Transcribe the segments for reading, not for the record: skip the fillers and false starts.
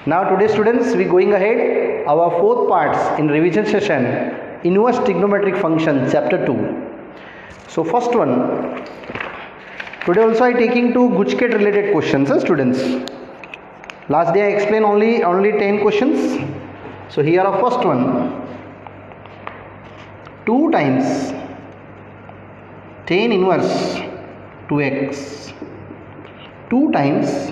Now today students, we going ahead our fourth parts in revision session, inverse trigonometric function chapter 2. So first one, today also I taking two Guchket related questions, students. Last day I explained only 10 questions. So here are first one, 2 times tan inverse 2x 2 times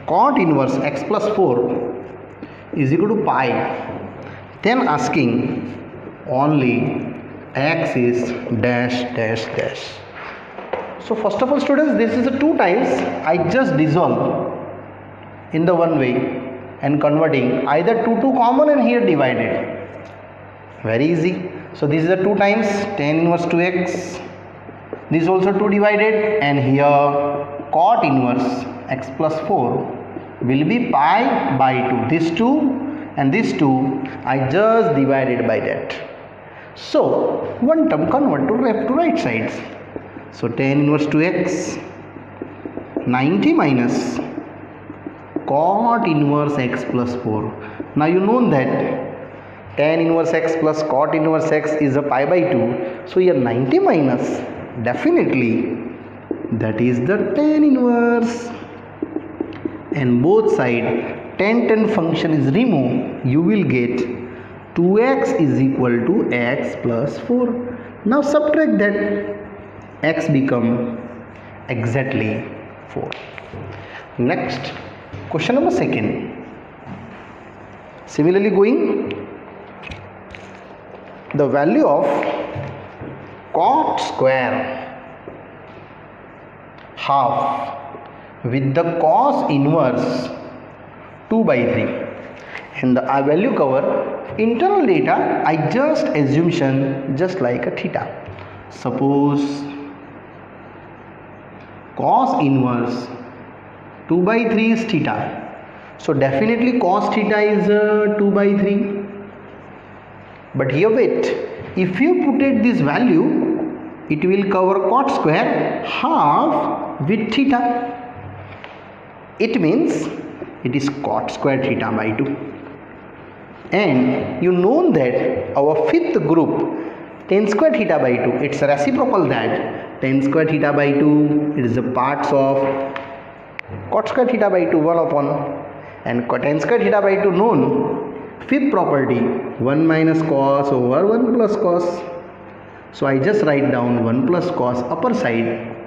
cot inverse x plus 4 is equal to pi. Then asking only x is dash dash dash. So first of all students, this is a 2 times. I just dissolve in the one way and converting either 2 common and here divided. Very easy. So this is a 2 times tan inverse 2x. This also 2 divided, and here cot inverse x plus 4 will be pi by 2. This 2 and this 2 I just divided by that. So one term convert to left to right sides. So tan inverse 2x 90 minus cot inverse x plus 4. Now you know that tan inverse x plus cot inverse x is a pi by 2. So here 90 minus, definitely that is the tan inverse, and both side tan function is removed. You will get 2x is equal to x plus 4. Now subtract that, x become exactly 4. Next question number second. Similarly going, the value of cot square half with the cos inverse 2 by 3, and the value cover internal data. I just assumption just like a theta. Suppose cos inverse 2 by 3 is theta, so definitely cos theta is 2 by 3. But here wait, if you put it this value, it will cover cot square half with theta. It means it is cot square theta by 2. And you know that our fifth group tan square theta by 2, it's reciprocal that tan square theta by 2, it is the parts of cot square theta by 2 1 upon, and tan square theta by 2 known. Fifth property 1 minus cos over 1 plus cos. So I just write down 1 plus cos upper side,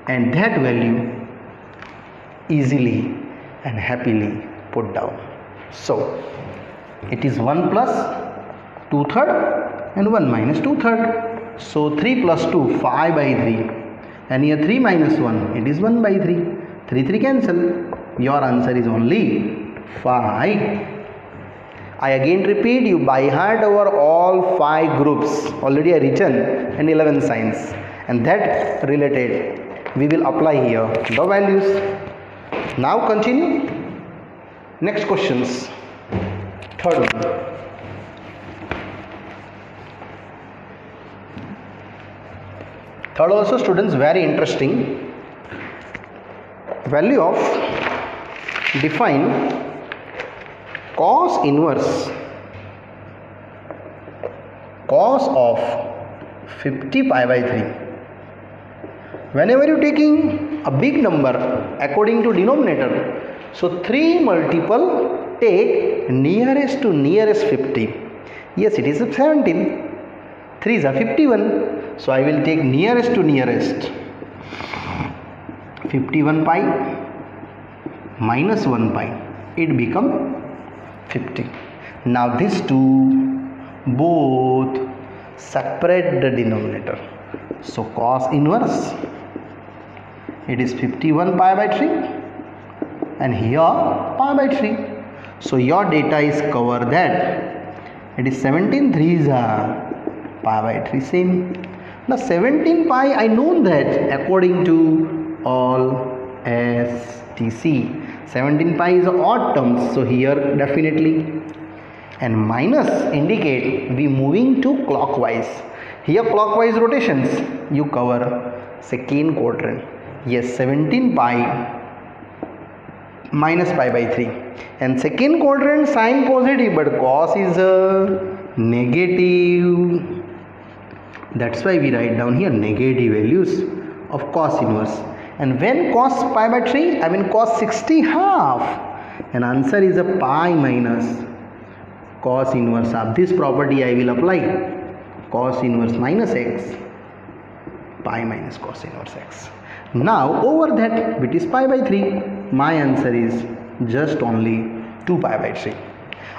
and that value easily and happily put down. So it is 1 plus 2/3 and 1 minus 2/3. So 3 plus 2 5 by 3, and here 3 minus 1 it is 1 by 3. 3 cancel. Your answer is only 5. I again repeat, you by heart over all 5 groups. Already I written and 11 signs, and that related we will apply here the values. Now continue. Next questions. Third one. Third also students very interesting. Value of define cos inverse cos of 50 pi by 3. Whenever you taking a big number according to denominator, so 3 multiple take nearest to nearest 50. Yes, it is 17. 3 is a 51. So I will take nearest to nearest. 51 pi minus 1 pi, it become 50. Now these two both separate the denominator. So cos inverse, it is 51 pi by 3, and here pi by 3. So your data is cover that it is 17 3s are pi by 3 same. Now 17 pi I know that according to all STC 17 pi is odd terms, so here definitely, and minus indicate we moving to clockwise. Here clockwise rotations you cover second quadrant. Yes, 17 pi minus pi by 3, and second quadrant sine positive but cos is negative. That's why we write down here negative values of cos inverse. And when cos pi by 3, I mean cos 60 half, and answer is a pi minus cos inverse of this property. I will apply cos inverse minus x, pi minus cos inverse x. Now over that, which is pi by 3, my answer is just only 2 pi by 3.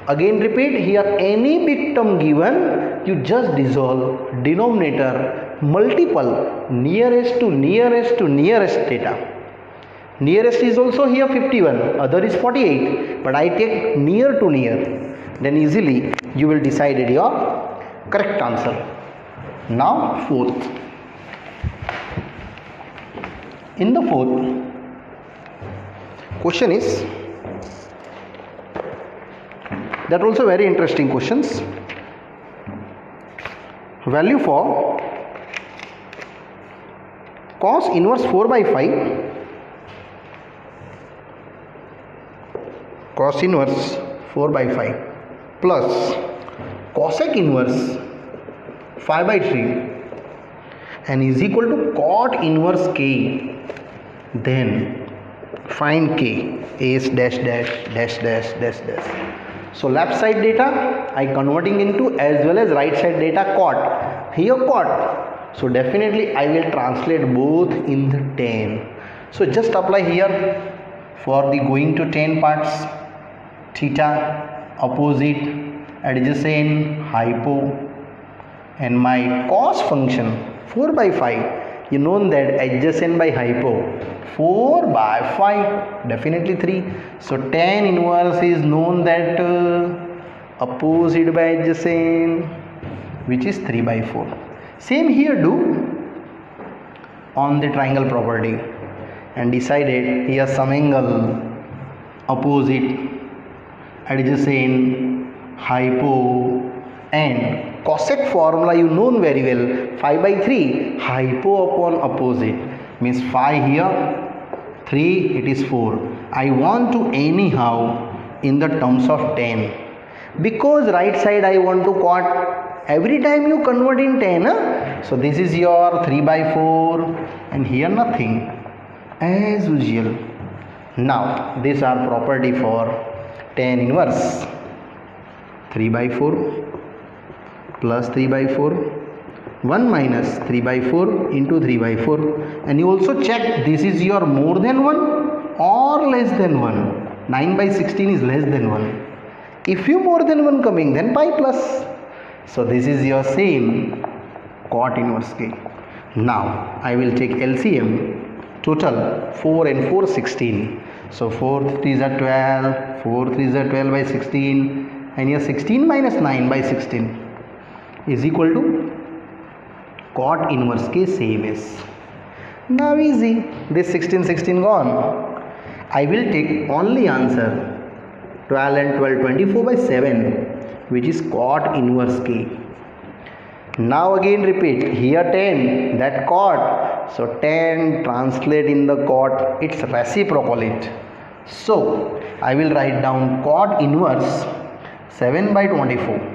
Again repeat, here any big term given, you just dissolve denominator, multiple nearest to nearest to nearest data. Nearest is also here 51, other is 48, but I take near to near. Then easily you will decide your correct answer. Now fourth. In the fourth, question is, that also very interesting questions. Value for cos inverse 4 by 5, cos inverse 4 by 5 plus cosec inverse 5 by 3 and is equal to cot inverse k. Then find k, ace dash dash dash dash dash dash. So left side data I converting into as well as right side data cot. Here cot. So definitely I will translate both in the tan. So just apply here for the going to tan parts, theta, opposite, adjacent, hypo, and my cos function 4 by 5. You know that adjacent by hypo 4 by 5, definitely 3. So tan inverse is known that opposite by adjacent, which is 3 by 4. Same here do on the triangle property and decided here some angle, opposite, adjacent, hypo, and cosec formula you know very well, 5 by 3, hypo upon opposite, means 5 here, 3 it is 4. I want to anyhow in the terms of tan, because right side I want to cot, every time you convert in tan, so this is your 3 by 4 and here nothing as usual. Now these are property for tan inverse, 3 by 4 plus 3 by 4, 1 minus 3 by 4 into 3 by 4, and you also check this is your more than 1 or less than 1. 9 by 16 is less than 1. If you more than 1 coming, then pi plus. So this is your same cot inverse k. Now I will take LCM, total 4 and 4 16. So 4 3s are 12, 4 3s are 12 by 16, and here 16 minus 9 by 16 is equal to cot inverse k, same as. Now easy, this 16 16 gone. I will take only answer 12 and 12 24 by 7, which is cot inverse k. Now again repeat, here 10, that cot, so 10 translate in the cot, it's reciprocal it. So I will write down cot inverse 7 by 24.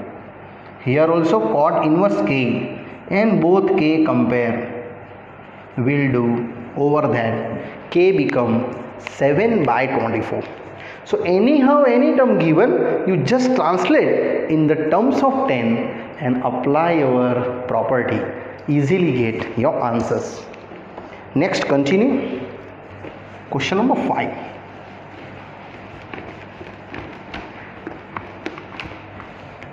Here also cot inverse k, and both k compare, will do over that k become 7 by 24. So anyhow any term given, you just translate in the terms of 10 and apply your property, easily get your answers. Next continue, question number 5.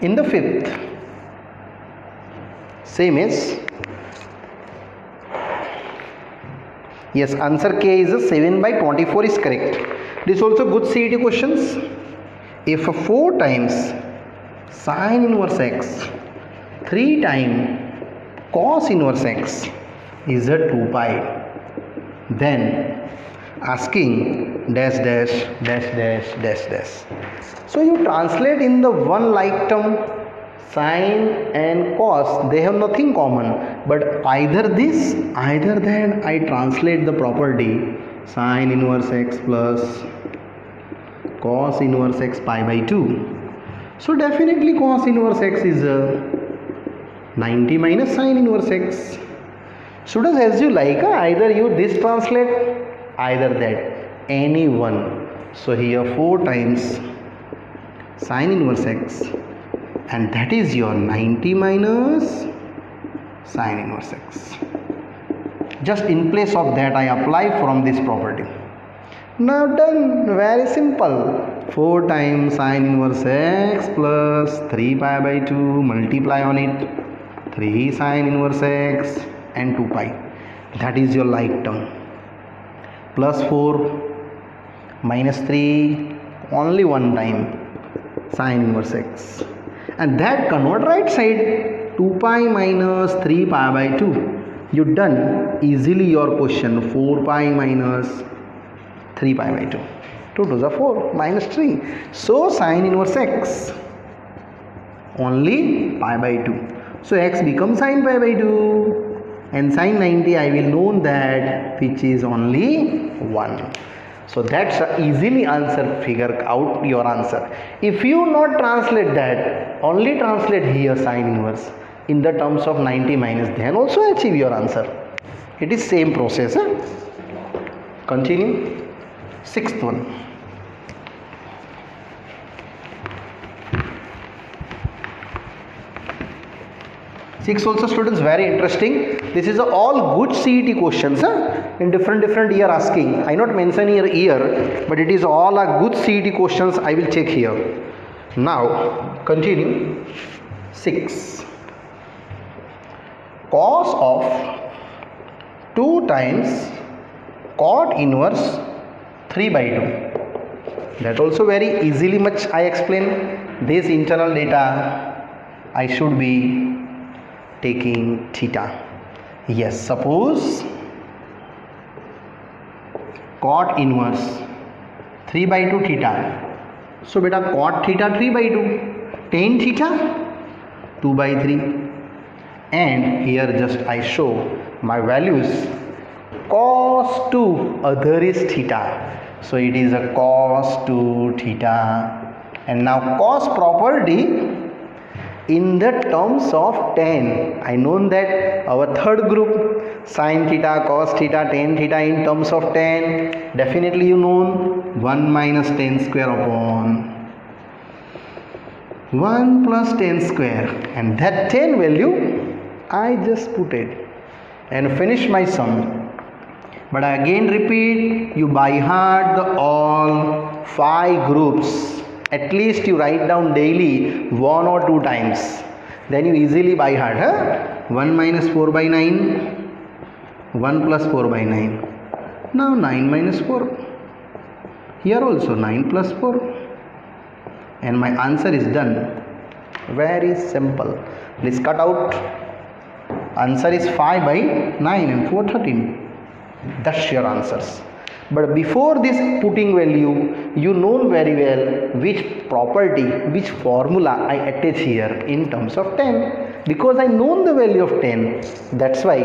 In the fifth, same as, yes, answer k is 7 by 24 is correct. This also good CET questions. If 4 times sine inverse x, 3 times cos inverse x is a 2 pi, then asking dash dash dash dash dash dash. So you translate in the one like term, sine and cos, they have nothing common, but either this, either that, I translate the property sine inverse x plus cos inverse x pi by 2. So definitely cos inverse x is 90 minus sin inverse x. Students, as you like, either you this translate, either that, any one. So here 4 times sin inverse x, and that is your 90 minus sin inverse x. Just in place of that I apply from this property. Now done, very simple. 4 times sin inverse x plus 3 pi by 2, multiply on it, 3 sin inverse x and 2 pi. That is your like term. Plus 4 minus 3, only one time sin inverse x. And that convert right side, 2 pi minus 3 pi by 2. You done easily your question. 4 pi minus 3 pi by 2. 2 to the 4 minus 3. So sin inverse x only pi by 2. So x becomes sin pi by 2. And sin 90 I will know that which is only 1. So that's easily answer, figure out your answer. If you not translate that, only translate here sin inverse in the terms of 90 minus, then also achieve your answer. It is same process. Continue. 6th one. 6 also, students, very interesting. This is all good CET questions in different year asking. I not mention here year, but it is all a good CET questions I will check here. Now continue. 6. Cos of 2 times cot inverse 3 by 2. That also very easily much I explain. This internal data I should be taking theta. Yes, suppose cot inverse 3 by 2 theta. So beta cot theta 3 by 2, tan theta 2 by 3, and here just I show my values. Cos 2 other is theta, so it is a cos 2 theta. And now cos property in the terms of tan, I know that our third group sin theta, cos theta, tan theta in terms of tan, definitely you know 1 minus tan square upon 1 plus tan square, and that tan value I just put it and finish my sum. But I again repeat, you by heart the all 5 groups. At least you write down daily 1 or 2 times. Then you easily by heart. 1 minus 4 by 9. 1 plus 4 by 9. Now 9 minus 4. Here also 9 plus 4. And my answer is done. Very simple. Please cut out. Answer is 5 by 9 and 4 13. That's your answers. But before this putting value, you know very well which property, which formula I attach here in terms of 10, because I know the value of 10. That's why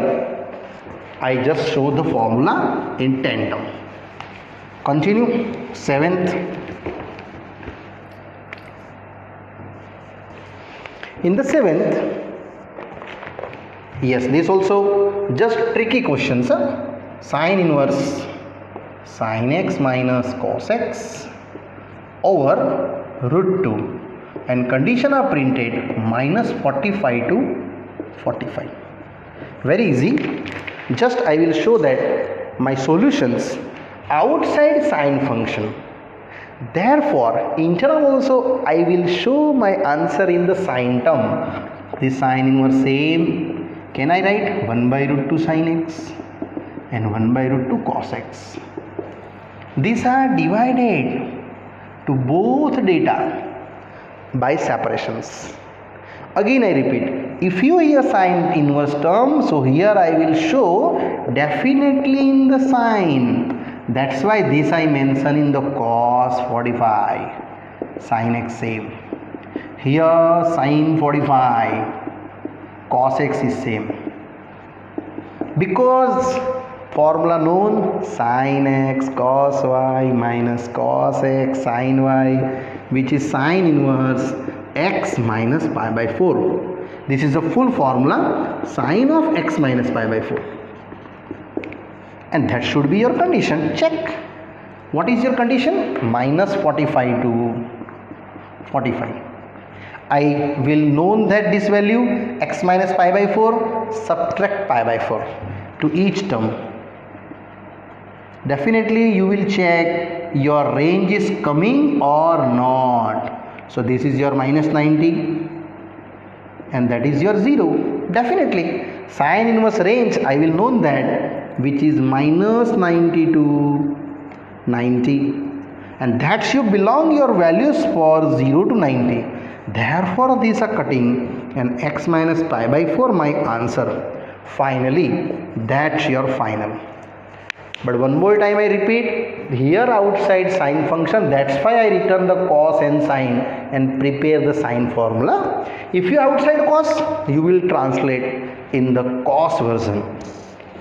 I just show the formula in 10 term. Continue. 7th. In the 7th, yes, this also just tricky questions. Sin inverse sin x minus cos x over root 2, and condition are printed minus 45 to 45. Very easy. Just I will show that my solutions outside sine function. Therefore, internal also I will show my answer in the sine term. This sine inverse same. Can I write 1 by root 2 sin x and 1 by root 2 cos x? These are divided to both data by separations. Again I repeat, if you hear sine inverse term, so here I will show definitely in the sine. That's why this I mention in the cos 45, sin x same. Here sin 45, cos x is same. Because Formula known, sin x cos y minus cos x sin y, which is sin inverse x minus pi by 4. This is the full formula, sin of x minus pi by 4. And that should be your condition. Check. What is your condition? Minus 45 to 45. I will know that this value x minus pi by 4, subtract pi by 4 to each term. Definitely you will check your range is coming or not. So this is your minus 90 and that is your 0. Definitely sin inverse range I will know that, which is minus 90 to 90, and that should belong your values for 0 to 90. Therefore these are cutting and x minus pi by 4 my answer. Finally that's your final. But one more time I repeat, here outside sine function, that's why I return the cos and sine and prepare the sine formula. If you outside cos, you will translate in the cos version.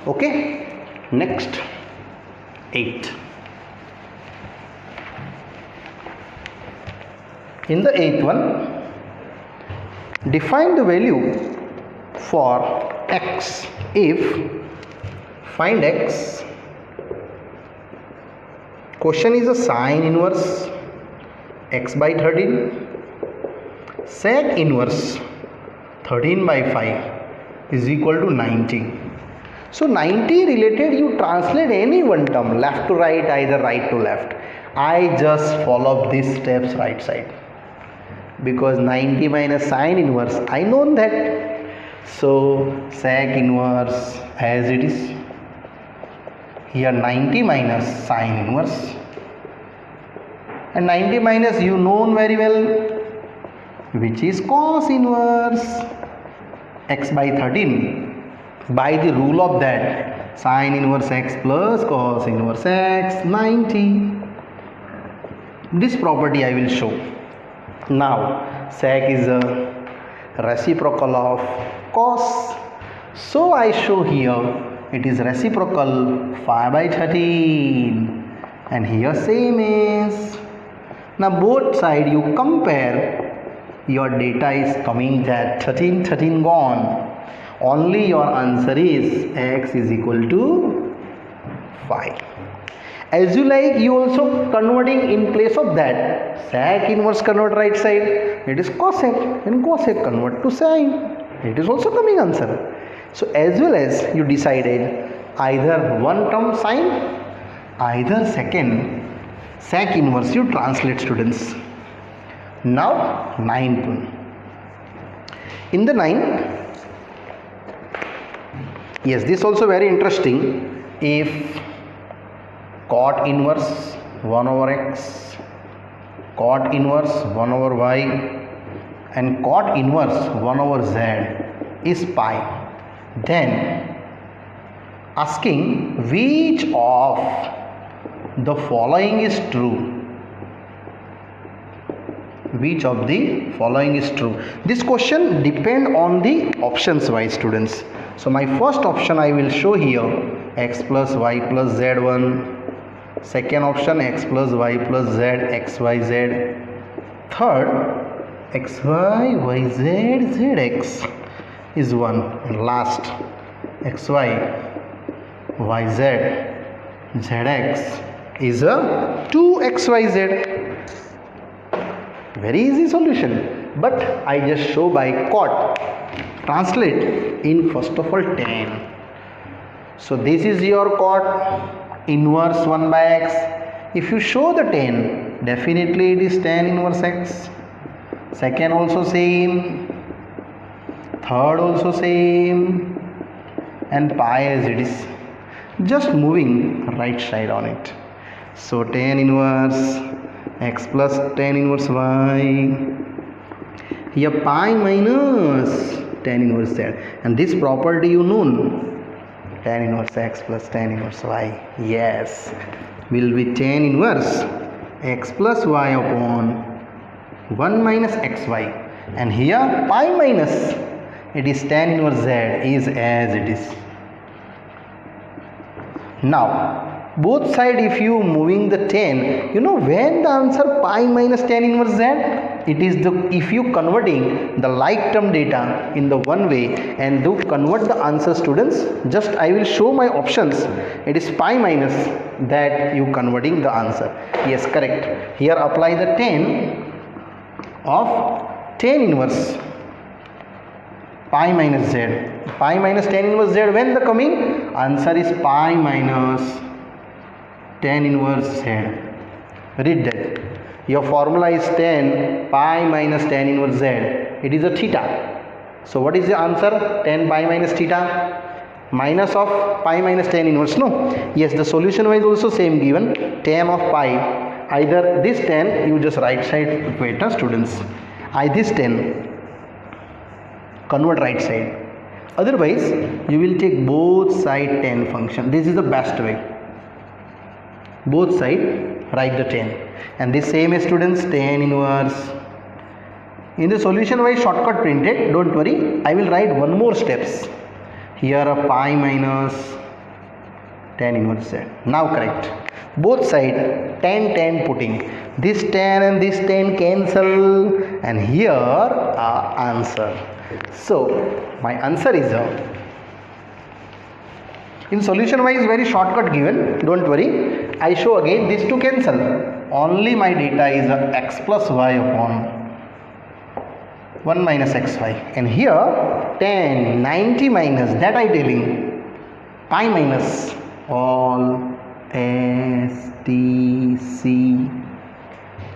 Okay, next 8. In the 8th one, define the value for x if find x. Question is a sine inverse x by 13, sec inverse 13 by 5 is equal to 90. So 90 related you translate any one term, left to right, either right to left. I just follow these steps right side, because 90 minus sine inverse I know that. So sec inverse as it is. Here 90 minus sine inverse, and 90 minus you know very well, which is cos inverse x by 13. By the rule of that, sine inverse x plus cos inverse x, 90. This property I will show. Now sec is a reciprocal of cos, so I show here it is reciprocal 5 by 13, and here same is. Now both side you compare, your data is coming that 13 gone. Only your answer is x is equal to 5. As you like, you also converting in place of that. Sec inverse convert right side, it is cosec, and cosec convert to sine. It is also coming answer. So as well as you decided either one term sine, either second sec inverse you translate, students. Now 9th one. In the 9, yes, this also very interesting. If cot inverse 1 over x, cot inverse 1 over y, and cot inverse 1 over z is pi, then asking which of the following is true. Which of the following is true? This question depend on the options wise, students. So my first option I will show here, x plus y plus z1. Second option, x plus y plus z, x y z. Third, x y y z zx is 1, and last x y y z zx is a 2xyz. Very easy solution, but I just show by cot. Translate in first of all tan. So this is your cot inverse 1 by x. If you show the tan, definitely it is tan inverse x. Second also same, third also same, and pi as it is. Just moving right side on it. So tan inverse x plus tan inverse y. Here pi minus tan inverse z, and this property you know, tan inverse x plus tan inverse y. Yes, will be tan inverse x plus y upon 1 minus xy, and here pi minus, it is tan inverse z is as it is. Now both side, if you moving the 10, you know when the answer pi minus tan inverse z, it is the, if you converting the like term data in the one way and do convert the answer, students, just I will show my options. It is pi minus that you converting the answer. Yes, correct. Here apply the 10 of tan inverse pi minus z. Pi minus tan inverse z, when the coming answer is pi minus tan inverse z. Read that. Your formula is 10 pi minus tan inverse z. It is a theta. So what is the answer? 10 pi minus theta. Minus of pi minus tan inverse. No. Yes, the solution wise also same given. Tan of pi. Either this 10 you just right side equator, students. This 10 convert right side. Otherwise you will take both side 10 function. This is the best way. Both side write the 10, and this same as students tan inverse. In the solution wise shortcut printed, don't worry, I will write one more steps. Here a pi minus tan inverse z. Now correct. Both side 10 putting. This 10 and this 10 cancel, and here our answer. So my answer is in solution wise very shortcut given, don't worry. I show again these two cancel. Only my data is x plus y upon 1 minus xy. And here 10, 90 minus, that I telling, pi minus all S, T, C.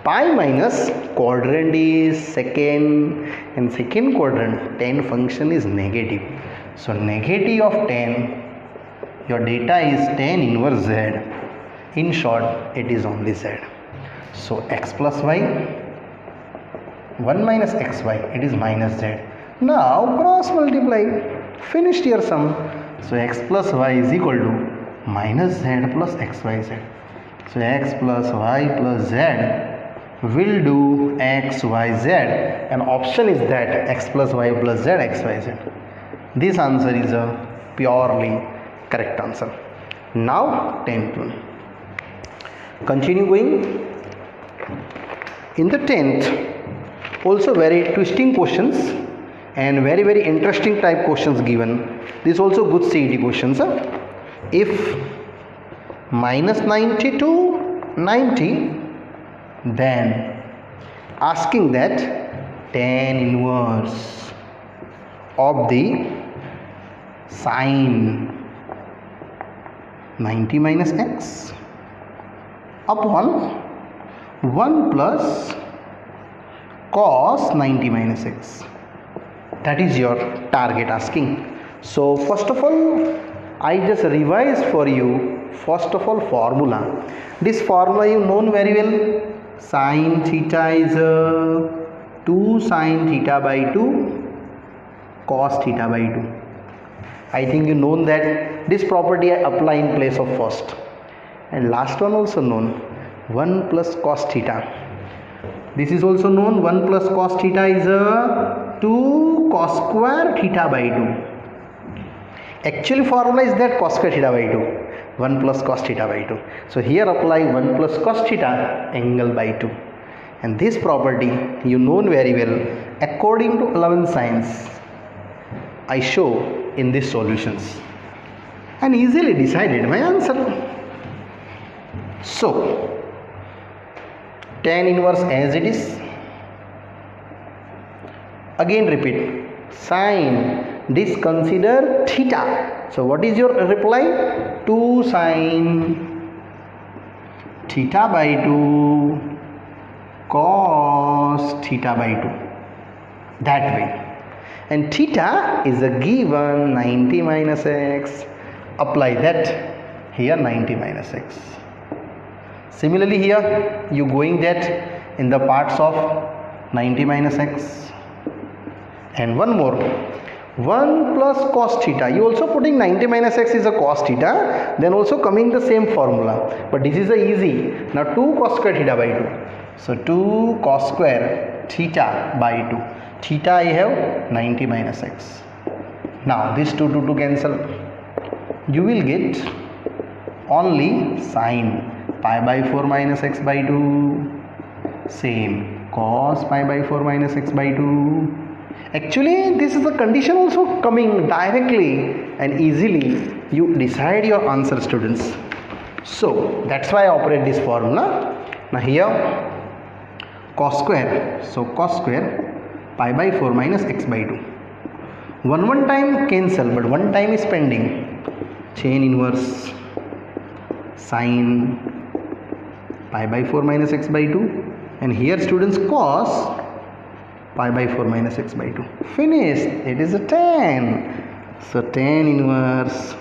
Pi minus quadrant is second, and second quadrant 10 function is negative. So negative of 10, your data is tan inverse z. In short, it is only z. So x plus y, 1 minus xy, it is minus z. Now cross multiply, finished your sum. So x plus y is equal to minus z plus xyz. So x plus y plus z will do x, y, z, and option is that x plus y plus z, x, y, z. This answer is a purely correct answer. Now 10th one. Continue going. In the 10th, also very twisting questions and very interesting type questions given. This also good CET questions. If minus 90 to 90, then asking that tan inverse of the sine 90 minus x upon 1 plus cos 90 minus x. That is your target asking. So first of all, I just revise for you, first of all, formula. This formula you known very well. Sin theta is 2 sin theta by 2 cos theta by 2. I think you known that this property I apply in place of first. And last one also known, 1 plus cos theta. This is also known, 1 plus cos theta is 2 cos square theta by 2. Actually formula is that cos square theta by 2. 1 plus cos theta by 2. So here apply 1 plus cos theta angle by 2. And this property you known very well according to 11th science. I show in these solutions. And easily decided my answer. So tan inverse as it is. Again repeat. Sin. This consider theta. So what is your reply? 2 sin theta by 2 cos theta by 2. That way. And theta is a given 90 minus x. Apply that here 90 minus x. Similarly here you going that in the parts of 90 minus x. And one more. 1 plus cos theta. You also putting 90 minus x is a cos theta. Then also coming the same formula. But this is a easy. Now 2 cos square theta by 2. So 2 cos square theta by 2. Theta I have 90 minus x. Now this 2 cancel. You will get only sine pi by 4 minus x by 2, same cos pi by 4 minus x by 2. Actually this is the condition also coming directly and easily you decide your answer, students. So that's why I operate this formula. Now here cos square, so cos square pi by 4 minus x by 2, one time cancel but one time is pending, chain inverse sine pi by 4 minus x by 2, and here students cos pi by 4 minus x by 2, finished. It is a tan, so tan inverse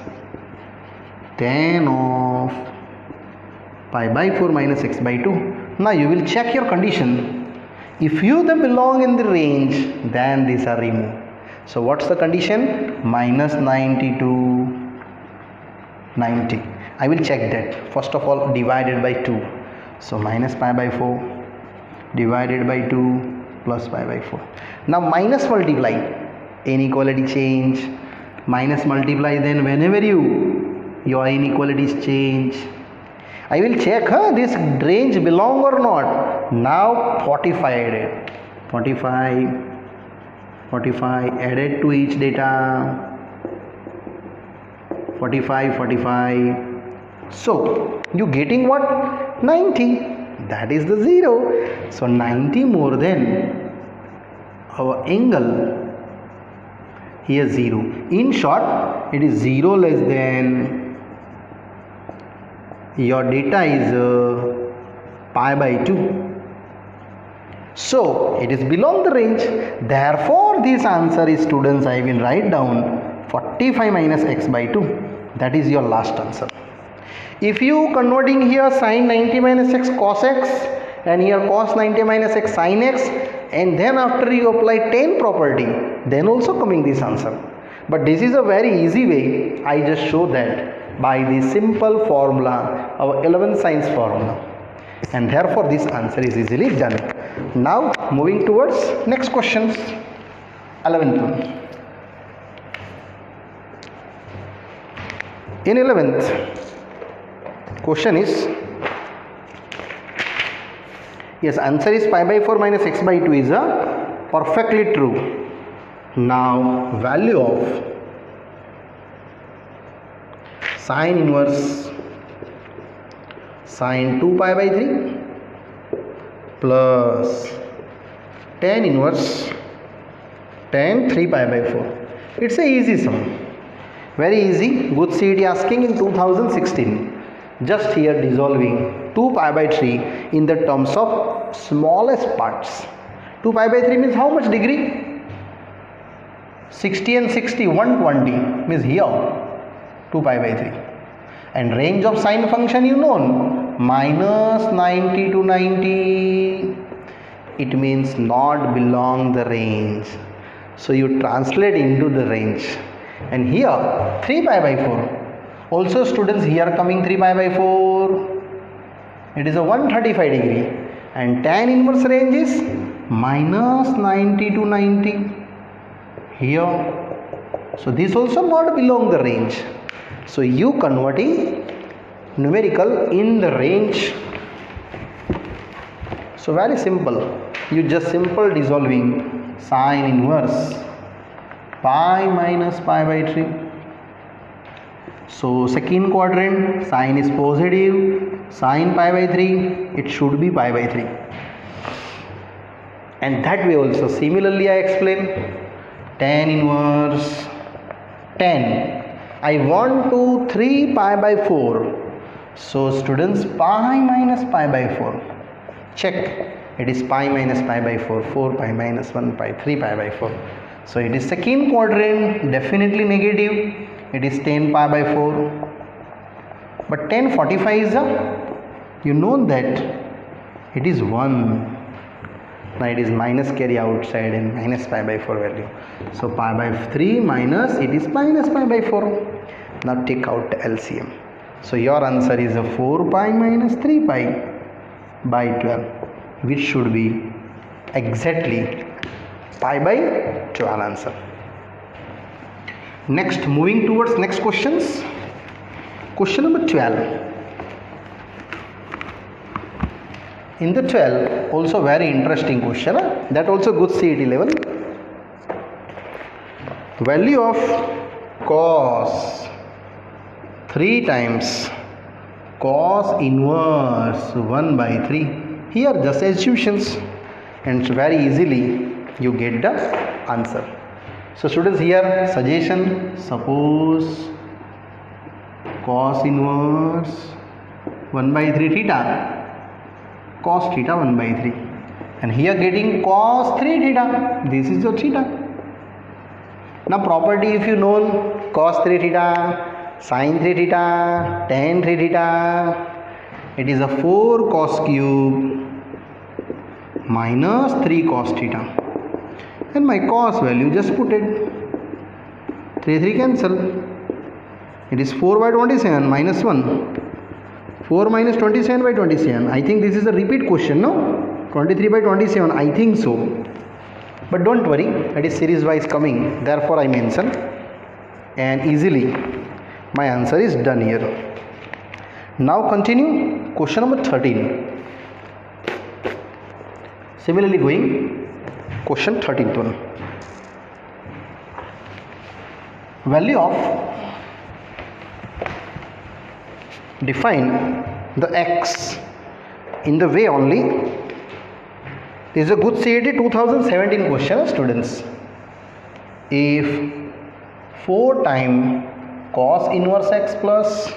tan of pi by 4 minus x by 2. Now you will check your condition. If you belong in the range, then these are removed. So what's the condition? Minus 90 to 90. I will check that. First of all, divided by 2. So minus pi by 4 divided by 2 plus pi by 4. Now minus multiply, inequality change. Minus multiply, then whenever your inequalities change, I will check this range belong or not. Now 45 added, 45 added to each data, 45. So you getting what? 90. That is the 0. So 90 more than our angle here 0. In short, it is 0 less than your data is pi by 2. So it is below the range. Therefore this answer is, students, I will write down 45 minus x by 2. That is your last answer. If you converting here sin 90 minus x cos x and here cos 90 minus x sin x, and then after you apply tan property, then also coming this answer. But this is a very easy way. I just show that by the simple formula, our 11th science formula, and therefore this answer is easily done. Now moving towards next questions, 11th one. In 11th question is, yes, answer is pi by 4 minus x by 2 is a perfectly true. Now value of sine inverse sine 2 pi by 3 plus tan inverse tan 3 pi by 4. It's a easy sum. Very easy. Good CET asking in 2016. Just here dissolving 2 pi by 3 in the terms of smallest parts. 2 pi by 3 means how much degree? 60 and 60, 120 means here 2 pi by 3. And range of sine function you know, minus 90 to 90. It means not belong the range. So you translate into the range. And here 3 pi by 4. Also students, here coming 3 pi by 4. It is a 135 degree. And tan inverse range is minus 90 to 90. Here. So this also not belong the range. So you converting numerical in the range. So very simple. You just simple dissolving sine inverse pi minus pi by 3. So second quadrant, sine is positive, sine pi by 3, it should be pi by 3. And that way also similarly I explain tan inverse tan. I want to 3 pi by 4. So students, pi minus pi by 4. Check. It is pi minus pi by 4. 4 pi minus 1 pi. 3 pi by 4. So it is second quadrant, definitely negative. It is tan pi by 4. But tan 45 is you know that it is 1. Now it is minus carry outside and minus pi by 4 value. So pi by 3 minus, it is minus pi by 4. Now take out LCM. So your answer is a 4 pi minus 3 pi by 12, which should be exactly pi by 12 answer. Next, moving towards next questions. Question number 12. In the 12, also very interesting question. That also good CET level. Value of cos 3 times cos inverse 1 by 3. Here just assumptions, and very easily you get the answer. So students, here suggestion, suppose cos inverse 1 by 3 theta, cos theta 1 by 3, and here getting cos 3 theta, this is your theta. Now property, if you know, cos 3 theta, sin 3 theta, tan 3 theta, it is a 4 cos cube minus 3 cos theta, and my cos value just put it, 3 cancel, it is 4 by 27 minus 1, 4 minus 27 by 27. I think this is a repeat question, no? 23 by 27, I think so, but don't worry, it is series wise coming, therefore I mention, and easily my answer is done here. Now continue question number 13. Similarly going question 13th one. Value of, define the x in the way only. This is a good CET 2017 question, students. If 4 times cos inverse x plus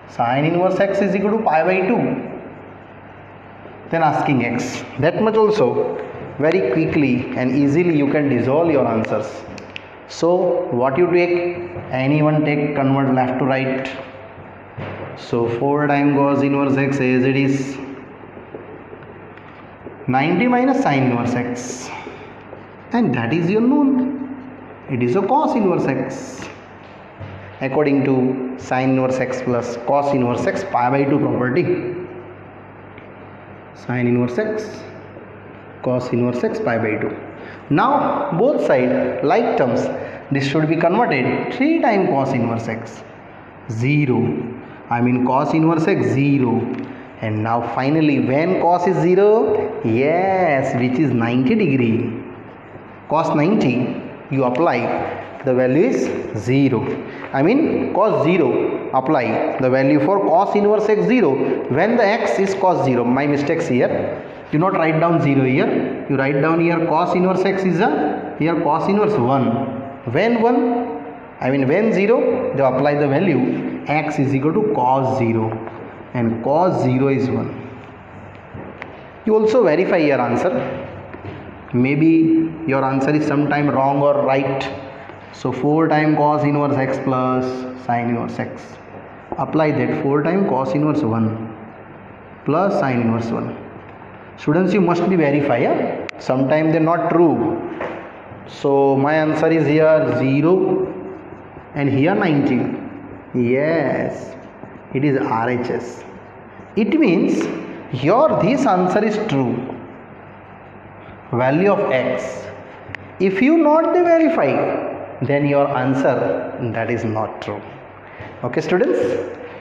sin inverse x is equal to pi by 2, then asking x, that much also very quickly and easily you can dissolve your answers. So what you take, anyone take, convert left to right. So 4 times cos inverse x as it is 90 minus sin inverse x, and that is your known, it is a cos inverse x according to sin inverse x plus cos inverse x pi by 2 property. Sin inverse x, cos inverse x pi by 2. Now both sides like terms, this should be converted, 3 times cos inverse x 0, I mean cos inverse x 0, and now finally when cos is 0, yes, which is 90 degree, cos 90 you apply, the value is 0, I mean cos 0, apply the value for cos inverse x 0 when the x is cos 0. My mistakes here, do not write down 0 here, you write down here cos inverse x is a, here cos inverse 1, when 1, I mean when 0, they apply the value x is equal to cos 0, and cos 0 is 1. You also verify your answer, maybe your answer is sometime wrong or right. So 4 times cos inverse x plus sin inverse x, apply that, 4 times cos inverse 1 plus sin inverse 1. Students, you must be verify, yeah? Sometimes they are not true. So my answer is here 0 and here 90. Yes, it is RHS. It means here this answer is true. Value of x. If you not verify, then your answer that is not true. Okay students,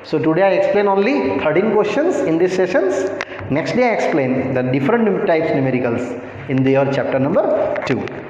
so today I explain only 13 questions in these sessions. Next day I explain the different types numericals in your chapter number 2.